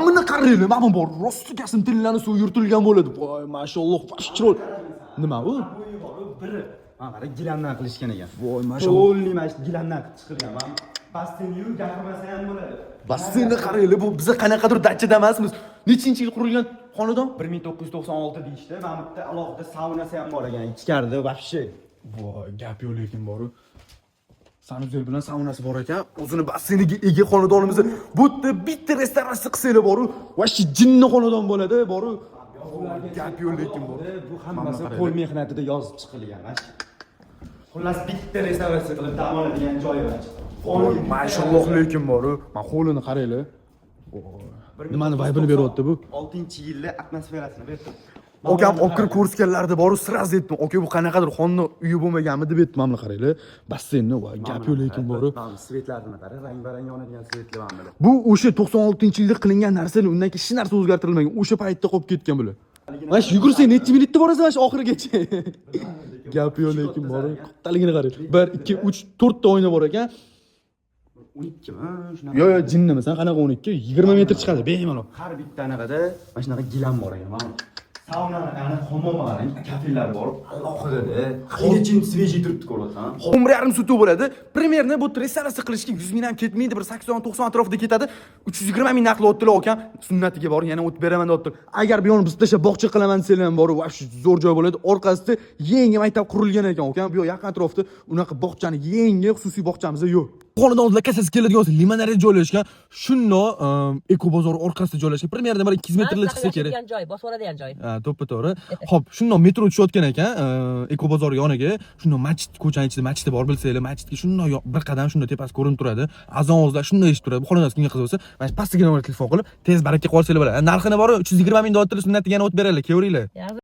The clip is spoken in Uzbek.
buni qaranglar, mana bu rostikasin tillarni suv yurtilgan bo'ladi. Voy, mashalloh, fashchirol. Nima u? Biri. Mana qara gilamdan qilishgan ekan. Voy, mashalloh. To'liq mana shu gilamdan chiqirgan. Men basseynni yurib gapirmasa ham bo'ladi. Basseynni qaranglar, bu biz qanaqadir dachada emasmiz. Nechinchi yil qurilgan xonadon? 1996 deyishdi. Mana bu yerda alohida saunasi ham bor ekan. Ichkarida вообще. Voy, gap yo'q lekin boru. Sanuzel bilan saunasi bor ekan. O'zini basseyniga ega xonadonimizni bu yerda bitta restoransiz qilsanglar boru, vashi jinni xonadon bo'ladi, boru. Gap yo'q lekin boru. Bu hammasi qo'l mehnatida yozib chiqilgan. Xullas bitta restavratsiya qilib dam oladigan joyi bor. Voy, mashalloh lekin boru. Men qo'lini qaranglar. Nimani vaybini beryapti bu? 6-yilda atmosferasini berdim. Okam okir ko'rsatganlarda boru sraz aytdim. Oka bu qanaqadir xonni uyi bo'lmaganmi deb aytdim. Mana qaranglar. Basseynni voy, gap yo'q lekin boru. Svetlarini qara, rang-barang yonadigan svetlar mana bular. Bu o'sha 96-yilda qilingan narsalar, undan keyin hech narsa o'zgartirilmagan. O'sha paytda qolib ketgan bular. Mana shu yugursang necha minutda borasan mana shu oxirigacha. Gap yo'q lekin boru. Qattaligini qarang. 1 2 3 4 ta oyna bor ekan. 12 mi? Shunaqa. Yo'q, jinnimi? Sen qanaqa 12? 20 metr chiqadi, bemalol. Har bitta anaqada mana shunaqa gilam bor ekan. Mana saunani ana hammom qarang, kafellar bor. Alohida. Hechim svejiy turibdi ko'rsan. Umri yarim suti bo'ladi. Primerni bu restavratsiya qilishga 100 ming ham ketmaydi, bir 80-90 atrofida ketadi. 320 ming naqd o'tdilar ekan. Sunnatiga bor, yana o'tib beraman deb turib. Agar bu yo'lni biz tashlab bog'cha qilaman desanglar ham bor, va shu zo'r joy bo'ladi. Orqasida yangi maktab qurilgan ekan, ekan. Bu yaqin atrofda unaqa bog'chani yangi xususiy bog'chamiz yo'q. Xonadonda kasasi keladigan bo'lsa, limonariya joylashgan, shundoq Ekobozor orqasida joylashgan. Primerda bir 200 metrlik chiqsa kerak. joy, bosib oladigan joy. Ha, to'ppa-to'g'ri. Xo'p, shundoq metro tushayotgan ekan, Ekobozor yoniga, shundoq masjid, ko'chaning ichida masjid bor bilsanglar, masjidga shundoq bir qadam shundoq tepasi ko'rinib turadi. Azon ovozlar shundoq eshitib turadi. Bu xonadonga kimga qiziq bo'lsa, mana shu pastga telefon qilib, tez barakka qolsanglar bo'ladi. Narxini bor 320 ming deyaptilar, sunnatiga yana o'tib beraylik, kevaringlar.